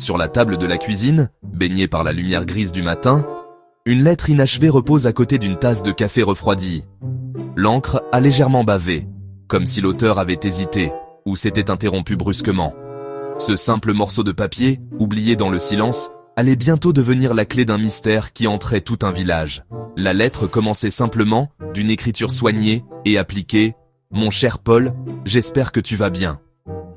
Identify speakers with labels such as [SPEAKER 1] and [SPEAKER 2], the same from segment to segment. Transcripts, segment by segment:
[SPEAKER 1] Sur la table de la cuisine, baignée par la lumière grise du matin, une lettre inachevée repose à côté d'une tasse de café refroidi. L'encre a légèrement bavé, comme si l'auteur avait hésité ou s'était interrompu brusquement. Ce simple morceau de papier, oublié dans le silence, allait bientôt devenir la clé d'un mystère qui entrait tout un village. La lettre commençait simplement, d'une écriture soignée et appliquée. « Mon cher Paul, j'espère que tu vas bien. »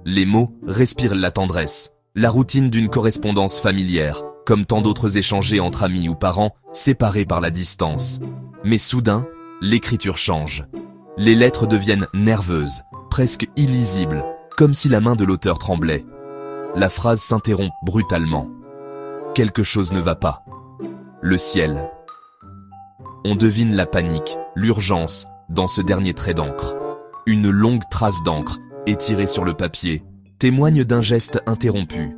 [SPEAKER 1] Les mots respirent la tendresse, la routine d'une correspondance familière, comme tant d'autres échangés entre amis ou parents, séparés par la distance. Mais soudain, l'écriture change. Les lettres deviennent nerveuses, presque illisibles, comme si la main de l'auteur tremblait. La phrase s'interrompt brutalement. Quelque chose ne va pas. Le ciel. On devine la panique, l'urgence, dans ce dernier trait d'encre. Une longue trace d'encre, étirée sur le papier, témoigne d'un geste interrompu.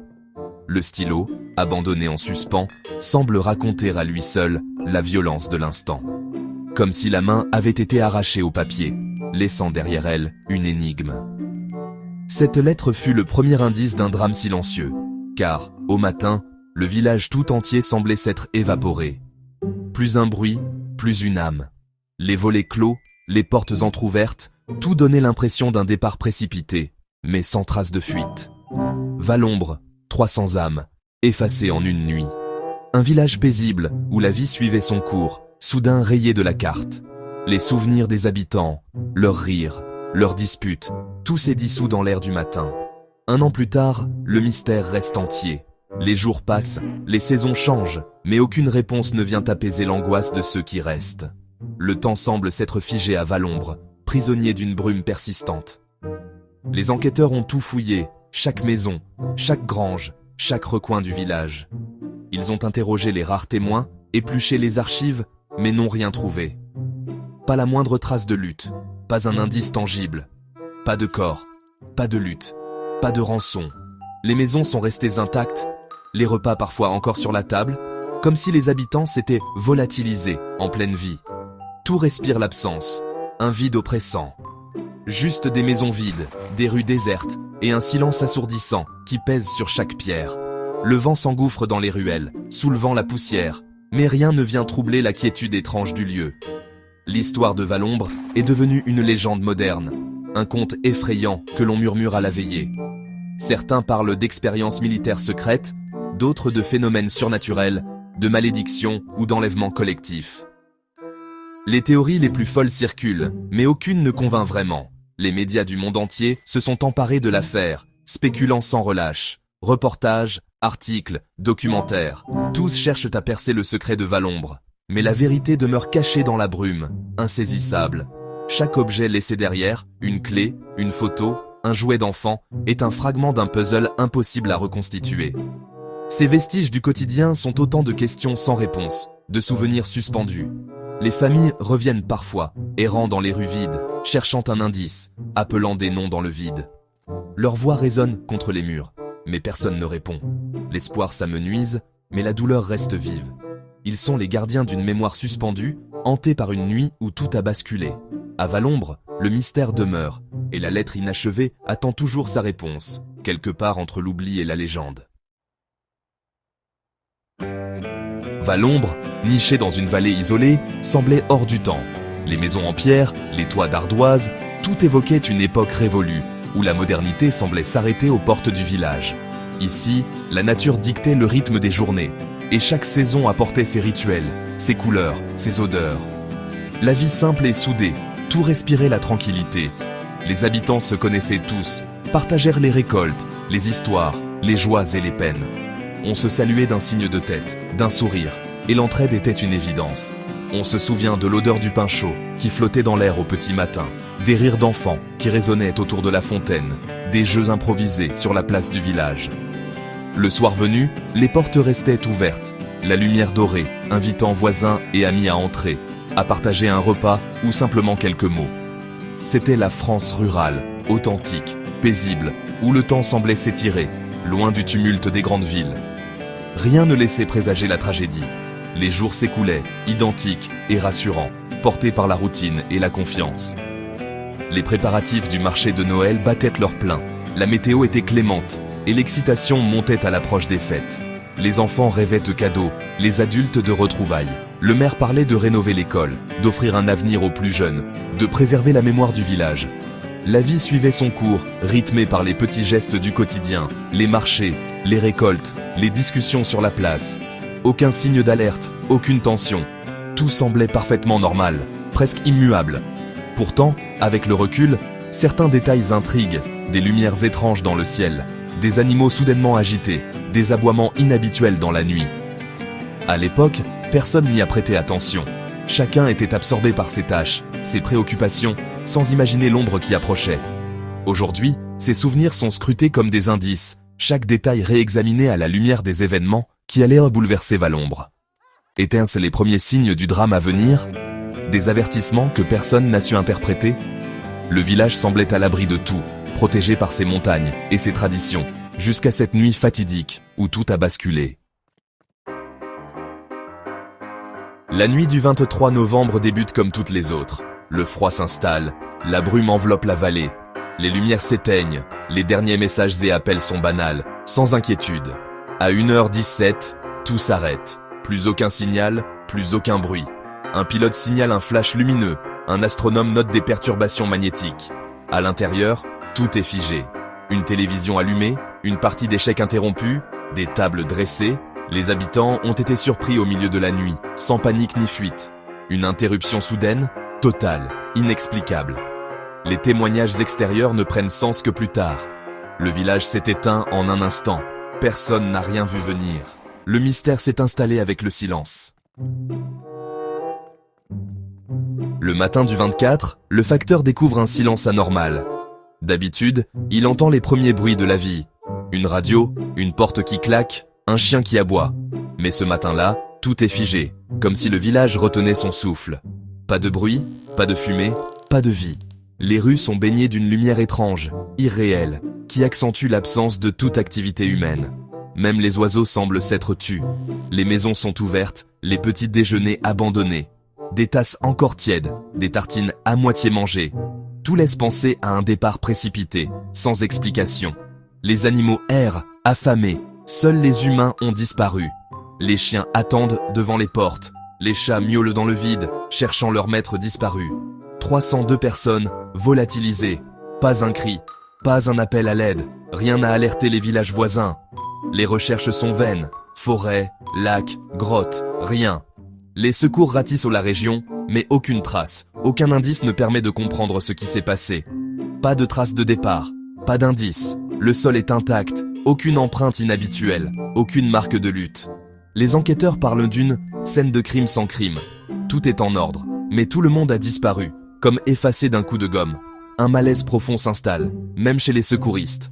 [SPEAKER 1] Le stylo, abandonné en suspens, semble raconter à lui seul la violence de l'instant. Comme si la main avait été arrachée au papier, laissant derrière elle une énigme. Cette lettre fut le premier indice d'un drame silencieux, car, au matin, le village tout entier semblait s'être évaporé. Plus un bruit, plus une âme. Les volets clos, les portes entr'ouvertes, tout donnait l'impression d'un départ précipité, mais sans trace de fuite. Valombre, 300 âmes, effacées en une nuit. Un village paisible où la vie suivait son cours, soudain rayé de la carte. Les souvenirs des habitants, leurs rires, leurs disputes, tout s'est dissous dans l'air du matin. Un an plus tard, le mystère reste entier. Les jours passent, les saisons changent, mais aucune réponse ne vient apaiser l'angoisse de ceux qui restent. Le temps semble s'être figé à Valombre, prisonnier d'une brume persistante. Les enquêteurs ont tout fouillé, chaque maison, chaque grange, chaque recoin du village. Ils ont interrogé les rares témoins, épluché les archives, mais n'ont rien trouvé. Pas la moindre trace de lutte, pas un indice tangible, pas de corps, pas de lutte, pas de rançon. Les maisons sont restées intactes, les repas parfois encore sur la table, comme si les habitants s'étaient volatilisés en pleine vie. Tout respire l'absence, un vide oppressant. Juste des maisons vides, des rues désertes et un silence assourdissant qui pèse sur chaque pierre. Le vent s'engouffre dans les ruelles, soulevant la poussière, mais rien ne vient troubler la quiétude étrange du lieu. L'histoire de Valombre est devenue une légende moderne, un conte effrayant que l'on murmure à la veillée. Certains parlent d'expériences militaires secrètes, d'autres de phénomènes surnaturels, de malédictions ou d'enlèvements collectifs. Les théories les plus folles circulent, mais aucune ne convainc vraiment. Les médias du monde entier se sont emparés de l'affaire, spéculant sans relâche. Reportages, articles, documentaires, tous cherchent à percer le secret de Valombre. Mais la vérité demeure cachée dans la brume, insaisissable. Chaque objet laissé derrière, une clé, une photo, un jouet d'enfant, est un fragment d'un puzzle impossible à reconstituer. Ces vestiges du quotidien sont autant de questions sans réponse, de souvenirs suspendus. Les familles reviennent parfois, errant dans les rues vides, cherchant un indice, appelant des noms dans le vide. Leur voix résonne contre les murs, mais personne ne répond. L'espoir s'amenuise, mais la douleur reste vive. Ils sont les gardiens d'une mémoire suspendue, hantés par une nuit où tout a basculé. À Valombre, le mystère demeure, et la lettre inachevée attend toujours sa réponse, quelque part entre l'oubli et la légende. Valombre, niché dans une vallée isolée, semblait hors du temps. Les maisons en pierre, les toits d'ardoise, tout évoquait une époque révolue, où la modernité semblait s'arrêter aux portes du village. Ici, la nature dictait le rythme des journées, et chaque saison apportait ses rituels, ses couleurs, ses odeurs. La vie simple et soudée, tout respirait la tranquillité. Les habitants se connaissaient tous, partagèrent les récoltes, les histoires, les joies et les peines. On se saluait d'un signe de tête, d'un sourire, et l'entraide était une évidence. On se souvient de l'odeur du pain chaud qui flottait dans l'air au petit matin, des rires d'enfants qui résonnaient autour de la fontaine, des jeux improvisés sur la place du village. Le soir venu, les portes restaient ouvertes, la lumière dorée, invitant voisins et amis à entrer, à partager un repas ou simplement quelques mots. C'était la France rurale, authentique, paisible, où le temps semblait s'étirer, loin du tumulte des grandes villes. Rien ne laissait présager la tragédie. Les jours s'écoulaient, identiques et rassurants, portés par la routine et la confiance. Les préparatifs du marché de Noël battaient leur plein. La météo était clémente, et l'excitation montait à l'approche des fêtes. Les enfants rêvaient de cadeaux, les adultes de retrouvailles. Le maire parlait de rénover l'école, d'offrir un avenir aux plus jeunes, de préserver la mémoire du village. La vie suivait son cours, rythmée par les petits gestes du quotidien, les marchés, les récoltes, les discussions sur la place. Aucun signe d'alerte, aucune tension. Tout semblait parfaitement normal, presque immuable. Pourtant, avec le recul, certains détails intriguent, des lumières étranges dans le ciel, des animaux soudainement agités, des aboiements inhabituels dans la nuit. À l'époque, personne n'y a prêté attention. Chacun était absorbé par ses tâches, ses préoccupations, sans imaginer l'ombre qui approchait. Aujourd'hui, ces souvenirs sont scrutés comme des indices, chaque détail réexaminé à la lumière des événements qui allaient bouleverser Valombre. Étaient-ce les premiers signes du drame à venir? Des avertissements que personne n'a su interpréter? Le village semblait à l'abri de tout, protégé par ses montagnes et ses traditions, jusqu'à cette nuit fatidique où tout a basculé. La nuit du 23 novembre débute comme toutes les autres. Le froid s'installe, la brume enveloppe la vallée, les lumières s'éteignent, les derniers messages et appels sont banals, sans inquiétude. À 1h17, tout s'arrête. Plus aucun signal, plus aucun bruit. Un pilote signale un flash lumineux, un astronome note des perturbations magnétiques. À l'intérieur, tout est figé. Une télévision allumée, une partie d'échecs interrompue, des tables dressées. Les habitants ont été surpris au milieu de la nuit, sans panique ni fuite. Une interruption soudaine, totale, inexplicable. Les témoignages extérieurs ne prennent sens que plus tard. Le village s'est éteint en un instant. Personne n'a rien vu venir. Le mystère s'est installé avec le silence. Le matin du 24, le facteur découvre un silence anormal. D'habitude, il entend les premiers bruits de la vie. Une radio, une porte qui claque, un chien qui aboie. Mais ce matin-là, tout est figé, comme si le village retenait son souffle. Pas de bruit, pas de fumée, pas de vie. Les rues sont baignées d'une lumière étrange, irréelle, qui accentue l'absence de toute activité humaine. Même les oiseaux semblent s'être tus. Les maisons sont ouvertes, les petits déjeuners abandonnés. Des tasses encore tièdes, des tartines à moitié mangées. Tout laisse penser à un départ précipité, sans explication. Les animaux errent, affamés. Seuls les humains ont disparu. Les chiens attendent devant les portes. Les chats miaulent dans le vide, cherchant leur maître disparu. 302 personnes, volatilisées. Pas un cri, pas un appel à l'aide. Rien n'a alerté les villages voisins. Les recherches sont vaines. Forêts, lacs, grottes, rien. Les secours ratissent la région, mais aucune trace. Aucun indice ne permet de comprendre ce qui s'est passé. Pas de traces de départ, pas d'indice. Le sol est intact, aucune empreinte inhabituelle, aucune marque de lutte. Les enquêteurs parlent d'une scène de crime sans crime. Tout est en ordre, mais tout le monde a disparu, comme effacé d'un coup de gomme. Un malaise profond s'installe, même chez les secouristes.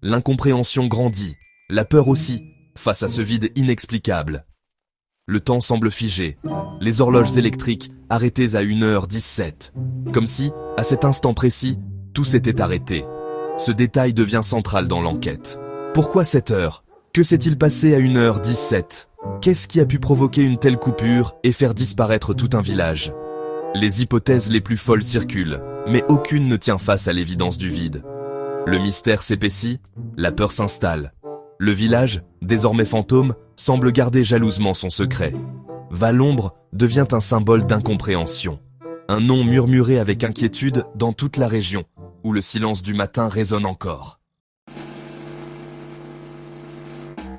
[SPEAKER 1] L'incompréhension grandit, la peur aussi, face à ce vide inexplicable. Le temps semble figé, les horloges électriques arrêtées à 1h17. Comme si, à cet instant précis, tout s'était arrêté. Ce détail devient central dans l'enquête. Pourquoi cette heure? Que s'est-il passé à 1h17? Qu'est-ce qui a pu provoquer une telle coupure et faire disparaître tout un village? Les hypothèses les plus folles circulent, mais aucune ne tient face à l'évidence du vide. Le mystère s'épaissit, la peur s'installe. Le village, désormais fantôme, semble garder jalousement son secret. Valombre devient un symbole d'incompréhension. Un nom murmuré avec inquiétude dans toute la région, où le silence du matin résonne encore.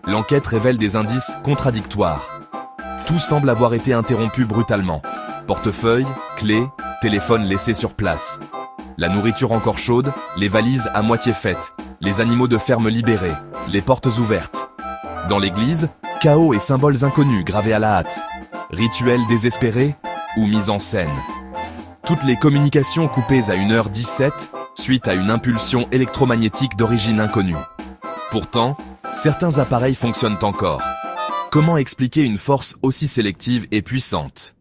[SPEAKER 1] L'enquête révèle des indices contradictoires. Tout semble avoir été interrompu brutalement. Portefeuille, clés, téléphone laissés sur place. La nourriture encore chaude, les valises à moitié faites, les animaux de ferme libérés, les portes ouvertes. Dans l'église, chaos et symboles inconnus gravés à la hâte. Rituels désespérés ou mise en scène. Toutes les communications coupées à 1h17 suite à une impulsion électromagnétique d'origine inconnue. Pourtant, certains appareils fonctionnent encore. Comment expliquer une force aussi sélective et puissante?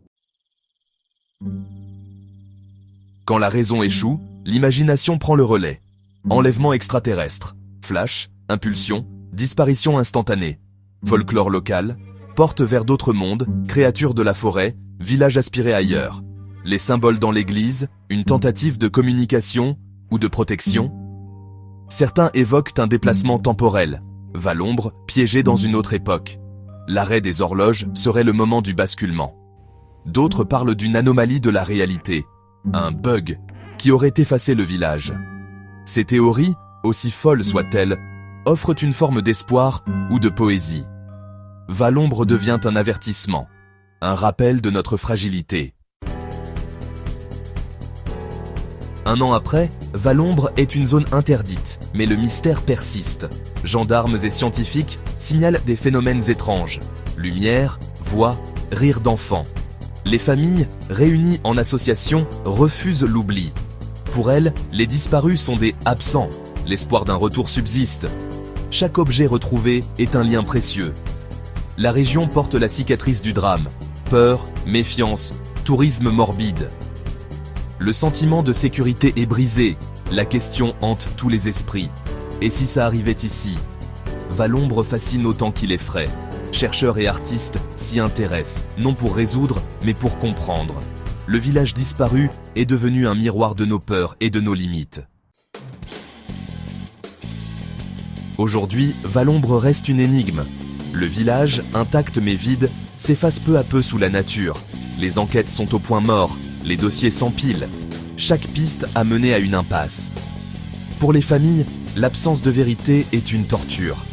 [SPEAKER 1] Quand la raison échoue, l'imagination prend le relais. Enlèvement extraterrestre, flash, impulsion, disparition instantanée, folklore local, porte vers d'autres mondes, créatures de la forêt, village aspiré ailleurs. Les symboles dans l'église, une tentative de communication ou de protection. Certains évoquent un déplacement temporel, Valombre piégé dans une autre époque. L'arrêt des horloges serait le moment du basculement. D'autres parlent d'une anomalie de la réalité, un bug qui aurait effacé le village. Ces théories, aussi folles soient-elles, offrent une forme d'espoir ou de poésie. Valombre devient un avertissement, un rappel de notre fragilité. Un an après, Valombre est une zone interdite, mais le mystère persiste. Gendarmes et scientifiques signalent des phénomènes étranges. Lumière, voix, rires d'enfants. Les familles, réunies en association, refusent l'oubli. Pour elles, les disparus sont des absents. L'espoir d'un retour subsiste. Chaque objet retrouvé est un lien précieux. La région porte la cicatrice du drame. Peur, méfiance, tourisme morbide. Le sentiment de sécurité est brisé. La question hante tous les esprits. Et si ça arrivait ici? Valombre fascine autant qu'il effraie. Chercheurs et artistes s'y intéressent, non pour résoudre, mais pour comprendre. Le village disparu est devenu un miroir de nos peurs et de nos limites. Aujourd'hui, Valombre reste une énigme. Le village, intact mais vide, s'efface peu à peu sous la nature. Les enquêtes sont au point mort, les dossiers s'empilent. Chaque piste a mené à une impasse. Pour les familles, l'absence de vérité est une torture.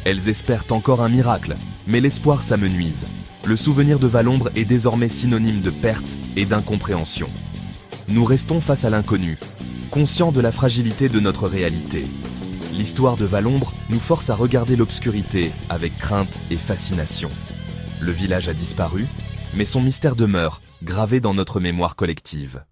[SPEAKER 1] Elles espèrent encore un miracle, mais l'espoir s'amenuise. Le souvenir de Valombre est désormais synonyme de perte et d'incompréhension. Nous restons face à l'inconnu, conscients de la fragilité de notre réalité. L'histoire de Valombre nous force à regarder l'obscurité avec crainte et fascination. Le village a disparu, mais son mystère demeure, gravé dans notre mémoire collective.